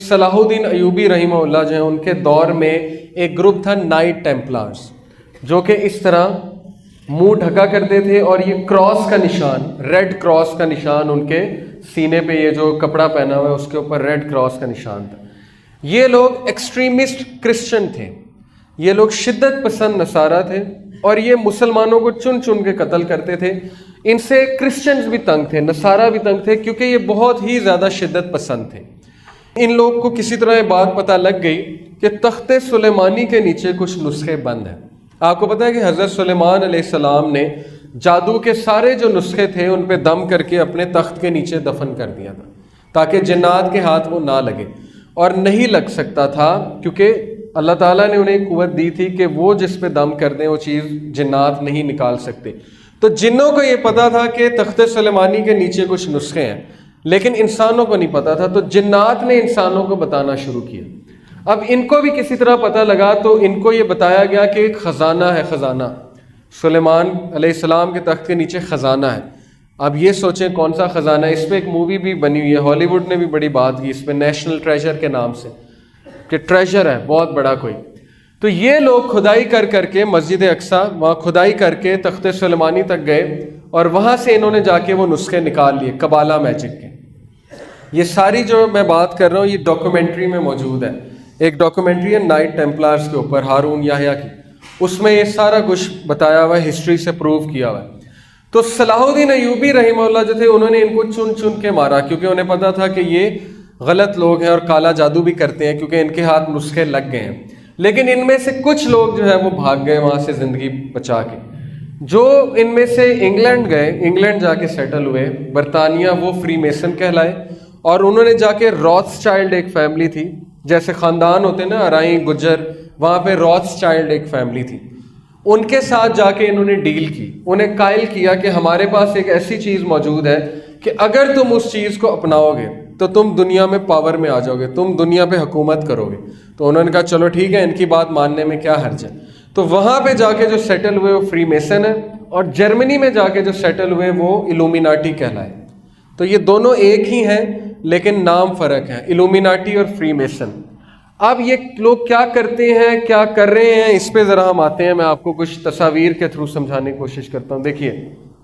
सलाहुद्दीन अयूबी रहीमहुल्लाह जो है उनके दौर में एक ग्रुप था नाइट टेम्पलर्स, जो कि इस तरह मुंह ढका करते थे और ये क्रॉस का निशान, रेड क्रॉस का निशान उनके सीने पे, ये जो कपड़ा पहना हुआ है उसके ऊपर रेड क्रॉस का निशान था। ये लोग एक्सट्रीमिस्ट क्रिश्चियन थे, ये लोग शिद्दत पसंद नसारा थे और ये मुसलमानों को चुन चुन के कत्ल करते थे। इनसे क्रिश्चियंस भी तंग थे, नसारा भी तंग थे, क्योंकि ये बहुत ही ज़्यादा शिद्दत पसंद थे। इन लोग को किसी तरह ये बात पता लग गई कि तख्ते सुलेमानी के नीचे कुछ नुस्खे बंद हैं। आपको पता है कि हज़रत सुलेमान अलैहिस्सलाम ने जादू के सारे जो नुस्खे थे उन पे दम करके अपने तख्त के नीचे दफन कर दिया था, ताकि जिन्नात के हाथ वो ना लगे। और नहीं लग सकता था, क्योंकि अल्लाह ताला ने उन्हें कुव्वत दी थी कि वो जिस पे दम कर दें वो चीज़ जिन्नात नहीं निकाल सकते। तो जिन्नों को ये पता था कि तख्ते सुलेमानी के नीचे कुछ नुस्खे हैं, लेकिन इंसानों को नहीं पता था। तो जिन्नात ने इंसानों को बताना शुरू किया। अब इनको भी किसी तरह पता लगा, तो इनको ये बताया गया कि एक ख़जाना है, ख़जाना सुलेमान अलैहिस्सलाम के तख्त के नीचे ख़जाना है। अब ये सोचें कौन सा ख़जाना है। इस पर एक मूवी भी बनी हुई है, हॉलीवुड ने भी बड़ी बात की इस पर, नेशनल ट्रेजर के नाम से, कि ट्रेजर है बहुत बड़ा कोई। तो ये लोग खुदाई कर करके मस्जिद अक्सा वहाँ खुदाई करके तख्ते सुलेमानी तक गए और वहाँ से इन्होंने जाके वो नुस्खे निकाल लिए कबाला मैजिक के। ये सारी जो मैं बात कर रहा हूँ ये डॉक्यूमेंट्री में मौजूद है। एक डॉक्यूमेंट्री है नाइट टेम्पलर्स के ऊपर, हारून याह्या की, उसमें ये सारा कुछ बताया हुआ है, हिस्ट्री से प्रूव किया हुआ है। तो सलाहुद्दीन अयूबी रहीमहुल्लाह जो थे उन्होंने इनको चुन चुन के मारा, क्योंकि उन्हें पता था कि ये गलत लोग हैं और काला जादू भी करते हैं, क्योंकि इनके हाथ नुस्खे लग गए हैं। लेकिन इनमें से कुछ लोग जो है वो भाग गए वहाँ से ज़िंदगी बचा के। जो इनमें से इंग्लैंड गए, इंग्लैंड जाके सेटल हुए, बरतानिया, वो फ्री मेसन कहलाए। और उन्होंने जाके रॉथस्चाइल्ड एक फैमिली थी, जैसे ख़ानदान होते ना अराई गुज्जर, वहाँ पे रॉथस्चाइल्ड एक फैमिली थी, उनके साथ जाके इन्होंने डील की। उन्हें कायल किया कि हमारे पास एक ऐसी चीज़ मौजूद है कि अगर तुम उस चीज़ को अपनाओगे तो तुम दुनिया में पावर में आ जाओगे, तुम दुनिया पे हुकूमत करोगे। तो उन्होंने कहा चलो ठीक है, इनकी बात मानने में क्या हर्ज है। तो वहाँ पे जाके जो सेटल हुए वो फ्री मेसन है, और जर्मनी में जाके जो सेटल हुए वो इल्यूमिनाटी कहलाए। तो ये दोनों एक ही हैं, लेकिन नाम फ़र्क है, इल्यूमिनाटी और फ्री मेसन। अब ये लोग क्या करते हैं, क्या कर रहे हैं, इस पे ज़रा हम आते हैं। मैं आपको कुछ तस्वीर के थ्रू समझाने की कोशिश करता हूँ। देखिए,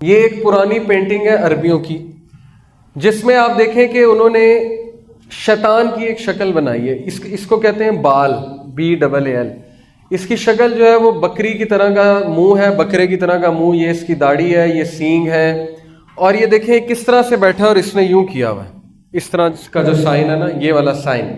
ये एक पुरानी पेंटिंग है अरबियों की, जिसमें आप देखें कि उन्होंने शैतान की एक शक्ल बनाई है। इसको कहते हैं बाल, BAAL। इसकी शक्ल जो है वो बकरी की तरह का मुंह है, बकरे की तरह का मुंह, ये इसकी दाढ़ी है, ये सींग है। और ये देखें किस तरह से बैठा है, और इसने यूं किया हुआ है, इस तरह का जो साइन है ना, ये वाला साइन,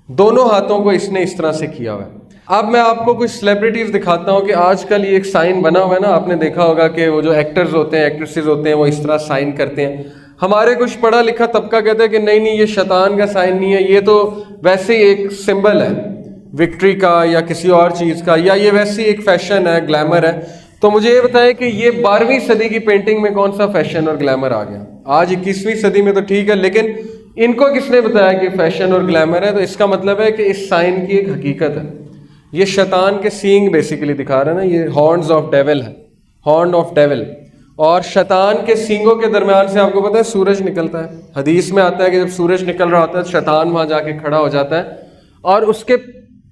दोनों हाथों को इसने इस तरह से किया हुआ है। अब मैं आपको कुछ सेलिब्रिटीज़ दिखाता हूँ कि आजकल ये एक साइन बना हुआ है ना, आपने देखा होगा कि वो जो एक्टर्स होते हैं, एक्ट्रेसेस होते हैं, वो इस तरह साइन करते हैं। हमारे कुछ पढ़ा लिखा तबका कहते हैं कि नहीं नहीं, ये शैतान का साइन नहीं है, ये तो वैसे ही एक सिंबल है विक्ट्री का या किसी और चीज़ का, या ये वैसे ही एक फैशन है, ग्लैमर है। तो मुझे ये बताएं कि ये 12वीं सदी की पेंटिंग में कौन सा फैशन और ग्लैमर आ गया? आज 21वीं सदी में तो ठीक है, लेकिन इनको किसने बताया कि फैशन और ग्लैमर है? तो इसका मतलब है कि इस साइन की एक हकीकत है। ये शैतान के सींग बेसिकली दिखा रहा है ना, ये हॉर्न्स ऑफ डेविल है, हॉर्न ऑफ डेविल। और शैतान के सींगों के दरमियान से आपको पता है सूरज निकलता है। हदीस में आता है कि जब सूरज निकल रहा होता है शैतान वहां जाके खड़ा हो जाता है, और उसके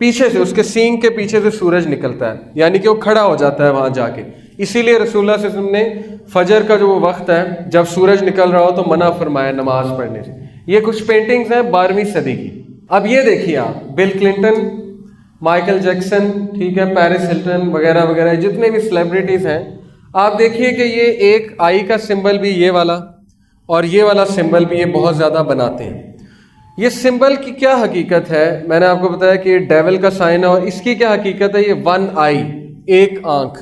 पीछे से, उसके सींग के पीछे से सूरज निकलता है, यानी कि वो खड़ा हो जाता है वहां जाके। इसीलिए रसूलुल्लाह सल्लल्लाहु अलैहि वसल्लम ने फजर का जो वक्त है, जब सूरज निकल रहा हो तो मना फरमाया नमाज पढ़ने से। ये कुछ पेंटिंग्स हैं 12वीं सदी की। अब ये देखिए आप, बिल क्लिंटन, माइकल जैक्सन, ठीक है, पेरिस हिल्टन वगैरह वगैरह, जितने भी सेलिब्रिटीज़ हैं, आप देखिए कि ये एक आई का सिंबल भी ये वाला, और ये वाला सिंबल भी ये बहुत ज़्यादा बनाते हैं। ये सिंबल की क्या हकीकत है? मैंने आपको बताया कि ये डेविल का साइन है, और इसकी क्या हकीकत है? ये 1 आई, एक आंख।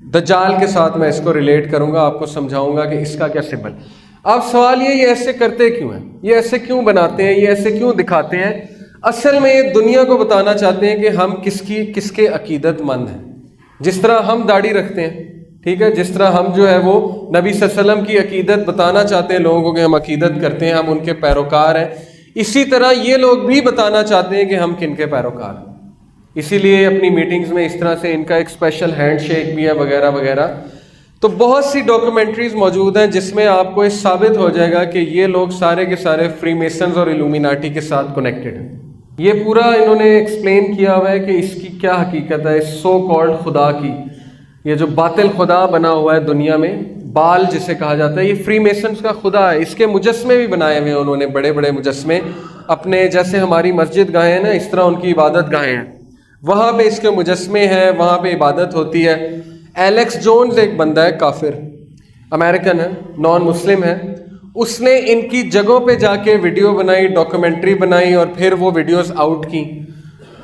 दज्जाल के साथ मैं इसको रिलेट करूंगा, आपको समझाऊंगा कि इसका क्या सिंबल। अब सवाल ये ऐसे करते क्यों हैं, ये ऐसे क्यों बनाते हैं, ये ऐसे क्यों दिखाते हैं? असल में ये दुनिया को बताना चाहते हैं कि हम किसके अकीदतमंद हैं। जिस तरह हम दाढ़ी रखते हैं, ठीक है, जिस तरह हम जो है वो नबी सल्लल्लाहु अलैहि वसल्लम की अकीदत बताना चाहते हैं लोगों को कि हम अकीदत करते हैं, हम उनके पैरोकार हैं, इसी तरह ये लोग भी बताना चाहते हैं कि हम किनके पैरोकार हैं। इसीलिए अपनी मीटिंग्स में इस तरह से इनका एक स्पेशल हैंडशेक भी है वगैरह वगैरह। तो बहुत सी डॉक्यूमेंट्रीज मौजूद हैं जिसमें आपको ये साबित हो जाएगा कि ये लोग सारे के सारे फ्री मेसन्स और इल्यूमिनाटी के साथ कनेक्टेड हैं। ये पूरा इन्होंने एक्सप्लेन किया हुआ है कि इसकी क्या हकीकत है, सो कॉल्ड खुदा की, ये जो बातिल खुदा बना हुआ है दुनिया में, बाल जिसे कहा जाता है, ये फ्री मेसन्स का खुदा है। इसके मुजस्मे भी बनाए हुए हैं उन्होंने, बड़े बड़े मुजस्मे अपने, जैसे हमारी मस्जिद गाहें हैं ना, इस तरह उनकी इबादत गाहें हैं, वहाँ पे इसके मुजस्मे हैं, वहाँ पे इबादत होती है। एलेक्स जोन्स एक बंदा है, काफिर अमेरिकन है, नॉन मुस्लिम है, उसने इनकी जगहों पे जाके वीडियो बनाई, डॉक्यूमेंट्री बनाई और फिर वो वीडियोस आउट की।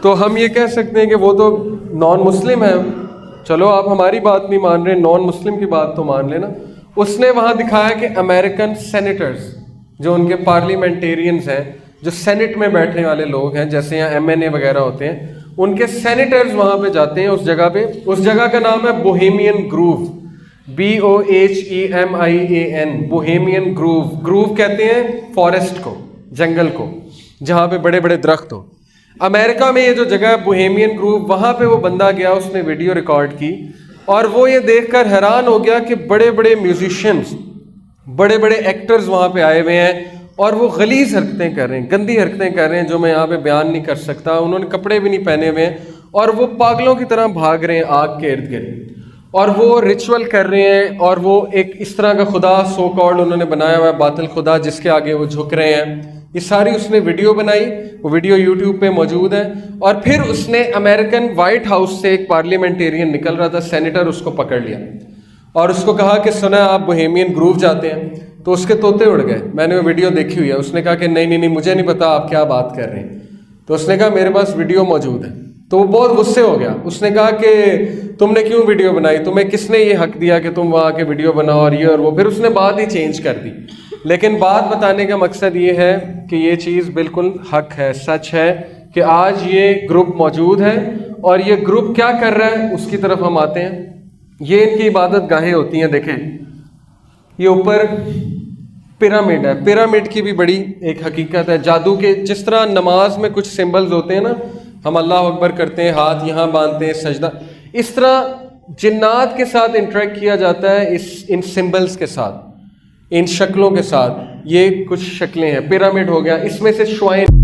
तो हम ये कह सकते हैं कि वो तो नॉन मुस्लिम है, चलो आप हमारी बात नहीं मान रहे, नॉन मुस्लिम की बात तो मान लेना। उसने वहाँ दिखाया कि अमेरिकन सेनेटर्स, जो उनके पार्लियामेंटेरियंस हैं, जो सेनेट में बैठने वाले लोग हैं, जैसे यहाँ MNA वगैरह होते हैं, उनके सेनेटर्स वहाँ पे जाते हैं उस जगह पे। उस जगह का नाम है Bohemian groove, BOHEMIAN, Bohemian groove. Groove कहते हैं फॉरेस्ट को, जंगल को, जहाँ पे बड़े बड़े दरख्त हो। अमेरिका में ये जो जगह है बोहेमियन ग्रूव, वहाँ पे वो बंदा गया, उसने वीडियो रिकॉर्ड की और वो ये देखकर हैरान हो गया कि बड़े बड़े म्यूजिशियंस, बड़े बड़े एक्टर्स वहाँ पे आए हुए हैं और वो गलीज हरकतें कर रहे हैं, गंदी हरकतें कर रहे हैं जो मैं यहाँ पे बयान नहीं कर सकता। उन्होंने कपड़े भी नहीं पहने हुए हैं और वो पागलों की तरह भाग रहे हैं आग के इर्द गिर्द, और वो रिचुअल कर रहे हैं। और वो एक इस तरह का खुदा, सो कॉल्ड उन्होंने बनाया हुआ है, बातिल खुदा, जिसके आगे वो झुक रहे हैं। ये सारी उसने वीडियो बनाई, वो वीडियो यूट्यूब पे मौजूद है। और फिर उसने अमेरिकन वाइट हाउस से एक पार्लियामेंटेरियन निकल रहा था, सेनेटर, उसको पकड़ लिया और उसको कहा कि सुना आप बोहेमियन ग्रूव जाते हैं? तो उसके तोते उड़ गए। मैंने वो वीडियो देखी हुई है। उसने कहा कि नहीं नहीं नहीं, मुझे नहीं पता आप क्या बात कर रहे हैं। तो उसने कहा मेरे पास वीडियो मौजूद है। तो वो बहुत गुस्से हो गया। उसने कहा कि तुमने क्यों वीडियो बनाई, तुम्हें किसने ये हक दिया कि तुम वहाँ के वीडियो बनाओ और ये और वो। फिर उसने बात ही चेंज कर दी। लेकिन बात बताने का मकसद ये है कि ये चीज़ बिल्कुल हक है, सच है कि आज ये ग्रुप मौजूद है और ये ग्रुप क्या कर रहा है उसकी तरफ हम आते हैं। ये इनकी इबादत गाहें होती हैं। देखें, ये ऊपर पिरामिड है। पिरामिड की भी बड़ी एक हकीकत है जादू के। जिस तरह नमाज में कुछ सिंबल्स होते हैं ना, हम अल्लाह अकबर करते हैं, हाथ यहाँ बांधते हैं, सजदा, इस तरह जिन्नात के साथ इंटरेक्ट किया जाता है इन सिंबल्स के साथ, इन शक्लों के साथ। ये कुछ शक्लें हैं। पिरामिड हो गया, इसमें से श्वाइन